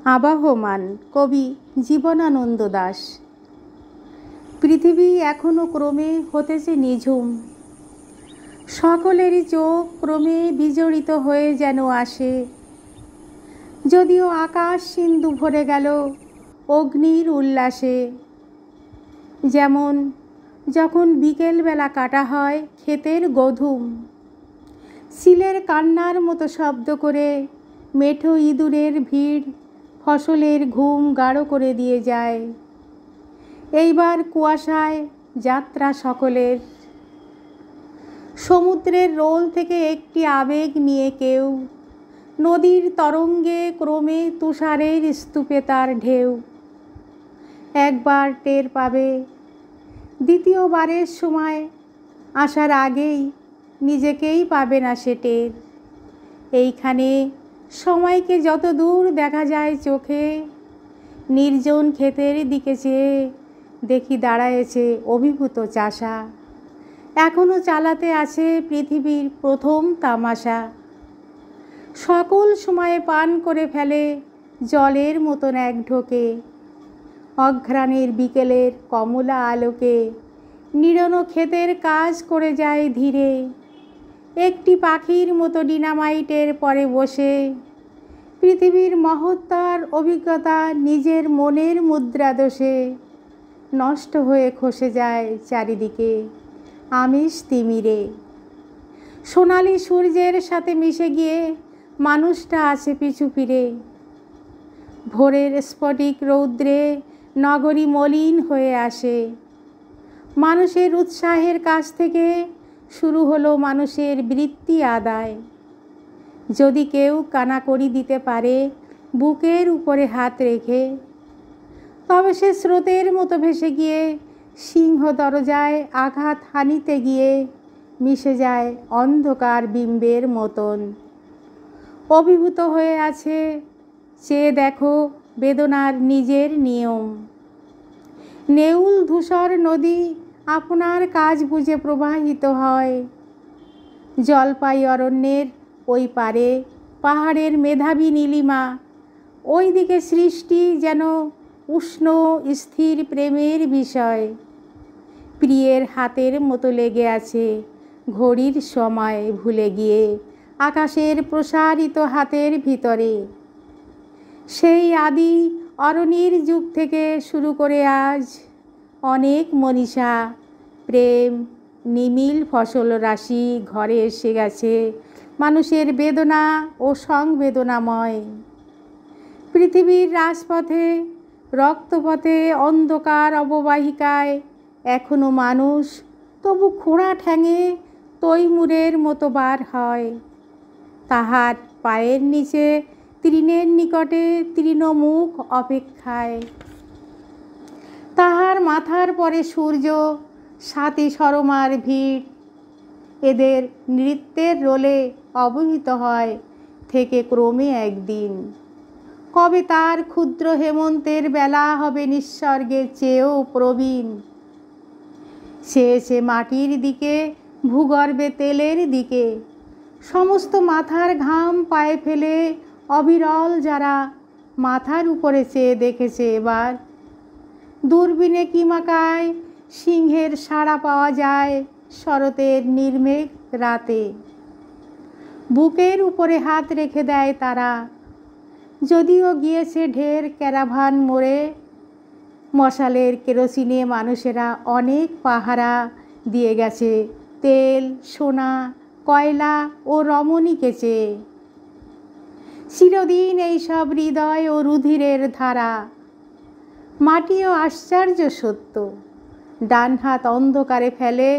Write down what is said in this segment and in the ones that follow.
আবাহমান কবি জীবনানন্দ দাশ। পৃথিবী এখনো ক্রমে হতেছে নিঝুম, সকলেরই চোখ ক্রমে বিজড়িত হয়ে যেন আসে। যদিও আকাশ সিন্ধু ভরে গেল অগ্নির উল্লাসে, যেমন যখন বিকেলবেলা কাটা হয় ক্ষেতের গধূম, সিলের কান্নার মতো শব্দ করে মেঠো ইঁদুরের ভিড় ফসলের ঘুম গাঢ় করে দিয়ে যায়। এইবার কুয়াশায় যাত্রা সকলের, সমুদ্রের রোল থেকে একটি আবেগ নিয়ে কেউ, নদীর তরঙ্গে ক্রমে তুষারের স্তূপে তার ঢেউ। একবার টের পাবে, দ্বিতীয়বারের সময় আসার আগেই নিজেকেই পাবে না সে টের। এইখানে সময়কে যত দূর দেখা যায় চোখে, নির্জন ক্ষেতের দিকে চেয়ে দেখি দাঁড়ায়েছে অভিভূত চাষা। এখনো চালাতে আছে পৃথিবীর প্রথম তামাশা। সকল সময়ে পান করে ফেলে জলের মতন এক ঢোকে, অঘ্রাণের বিকেলের কমলা আলোকে নিড়ন ক্ষেতের কাজ করে যায় ধীরে। একটি পাখির মতো ডিনামাইটের পরে বসে পৃথিবীর মহত্তার অভিজ্ঞতা নিজের মনের মুদ্রা দোষে নষ্ট হয়ে খসে যায় চারিদিকে আমিষ তিমিরে। সোনালি সূর্যের সাথে মিশে গিয়ে মানুষটা আছে পিছু ফিরে। ভোরের স্ফটিক রৌদ্রে নগরী মলিন হয়ে আসে। মানুষের উৎসাহের কাছ থেকে শুরু হলো মানুষের বৃত্তি আদায়। যদি কেউ কানাকড়ি দিতে পারে বুকের উপরে হাত রেখে, তবে সে স্রোতের মতো ভেসে গিয়ে সিংহ দরজায় আঘাত হানিতে গিয়ে মিশে যায় অন্ধকার বিম্বের মতন। অভিভূত হয়ে আছে চেয়ে দেখো বেদনার নিজের নিয়ম। নেউল ধূসর নদী আপনার কাজ বুঝে প্রবাহিত হয়। জলপাই অরণ্যের ওই পারে পাহাড়ের মেধাবী নীলিমা, ওই দিকে সৃষ্টি যেন উষ্ণ স্থির প্রেমের বিষয়। প্রিয়ের হাতের মতো লেগে আছে ঘড়ির সময় ভুলে গিয়ে আকাশের প্রসারিত হাতের ভিতরে। সেই আদি অরণির যুগ থেকে শুরু করে আজ অনেক মনীষা প্রেম নিমিল ফসল রাশি ঘরে এসে গেছে মানুষের বেদনা ও সংবেদনাময়। পৃথিবীর রাজপথে রক্তপথে অন্ধকার অববাহিকায় এখনো মানুষ তবু খোঁড়া ঠ্যাঙে তৈমুরের মতো বার হয়। তাহার পায়ের নিচে তৃণের নিকটে তৃণমুখ অপেক্ষায়। তাহার মাথার পরে সূর্য, সাথী সরমার ভিড়। এদের নৃত্যের রোলে অবহিত হয় থেকে ক্রমে একদিন। কবে তার ক্ষুদ্র হেমন্তের বেলা হবে নিঃস্বর্গের চেয়েও প্রবীণ। চেয়েছে মাটির দিকে, ভূগর্ভে তেলের দিকে। সমস্ত মাথার ঘাম পায়ে ফেলে অবিরল যারা মাথার উপরে চেয়ে দেখেছে এবার। দূরবীনে কিমাকায় সিংহের সাড়া পাওয়া যায় শরতের নির্মেঘ রাতে। বুকের উপরে হাত রেখে দেয় তারা। যদিও গিয়েছে ঢের ক্যারাভান মোড়ে, মশালের কেরোসিনে মানুষেরা অনেক পাহারা দিয়ে গেছে তেল, সোনা, কয়লা ও রমণীকে চেয়ে। চিরদিন এইসব হৃদয় ও রুধিরের ধারা। মাটিও আশ্চর্য সত্য, ডান হাত অন্ধকারে ফেলে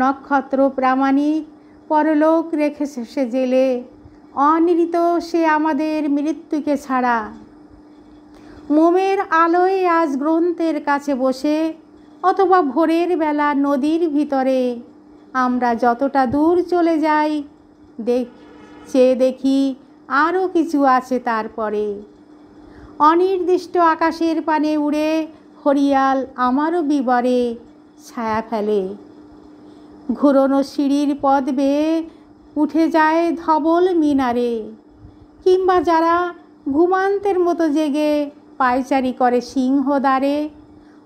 নক্ষত্র প্রামাণিক পরলোক রেখেছে সে জেলে। অনিরিত সে আমাদের মৃত্যুকে ছাড়া। মোমের আলোয় আজ গ্রন্থের কাছে বসে অথবা ভোরের বেলা নদীর ভিতরে আমরা যতটা দূর চলে যাই চেয়ে দেখি আরও কিছু আছে তারপরে। অনির্দিষ্ট আকাশের পানে উড়ে হরিয়াল আমারও বিবরে ছায়া ফেলে। ঘুরনো সিঁড়ির পথ বেয়ে উঠে যায় ধবল মিনারে, কিংবা যারা ঘুমান্তের মতো জেগে পায়চারি করে সিংহদ্বারে,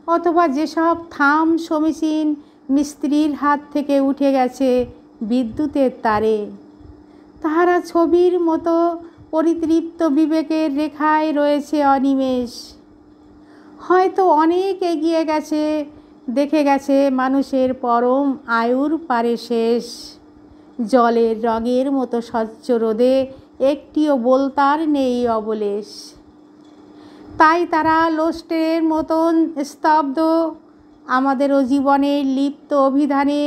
অথবা যেসব থাম সমীচীন মিস্ত্রির হাত থেকে উঠে গেছে বিদ্যুতের তারে, তাহারা ছবির মতো পরিতৃপ্ত বিবেকের রেখায় রয়েছে অনিমেষ। হয়তো অনেক এগিয়ে গেছে, দেখে গেছে মানুষের পরম আয়ুর পারে শেষ। জলের রঙের মতো স্বচ্ছ রোদে একটিও বোলতার নেই অবলেশ। তাই তারা লোস্টের মতন স্তব্ধ। আমাদেরও জীবনের লিপ্ত অভিধানে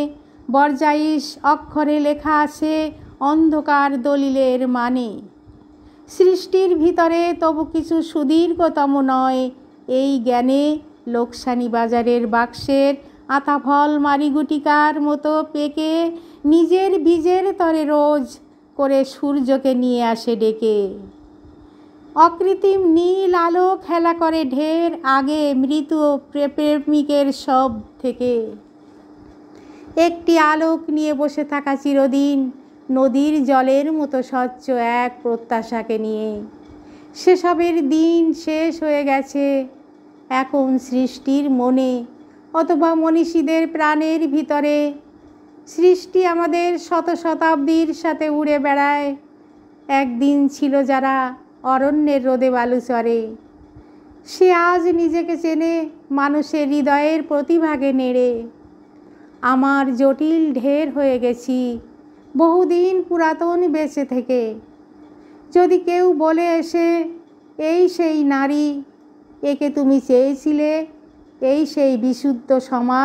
বরজাইশ অক্ষরে লেখা আছে অন্ধকার দলিলের মানে। সৃষ্টির ভিতরে তবু কিছু সুদীর্ঘতম নয় এই জ্ঞানে লোকসানি বাজারের বাক্সের আতাফল মারিগুটিকার মতো পেকে নিজের বীজের তরে রোজ করে সূর্যকে নিয়ে আসে ডেকে। অকৃত্রিম নীল আলো খেলা করে ঢের আগে মৃত প্রেমিকের সব থেকে। একটি আলোক নিয়ে বসে থাকা চিরদিন নদীর জলের মতো স্বচ্ছ এক প্রত্যাশাকে নিয়ে। সেসবের দিন শেষ হয়ে গেছে এখন সৃষ্টির মনে অথবা মনীষীদের প্রাণের ভিতরে। সৃষ্টি আমাদের শত শতাব্দীর সাথে উড়ে বেড়ায়। একদিন ছিল যারা অরণ্যের রোদে বালুচরে, সে আজ নিজেকে চেনে মানুষের হৃদয়ের প্রতিভাগে নেড়ে। আমার জটিল ঢের হয়ে গেছি বহুদিন পুরাতন বেঁচে থেকে। যদি কেউ বলে এসে এই সেই নারী, একে তুমি চেয়েছিলে, এই সেই বিশুদ্ধ সমাজ।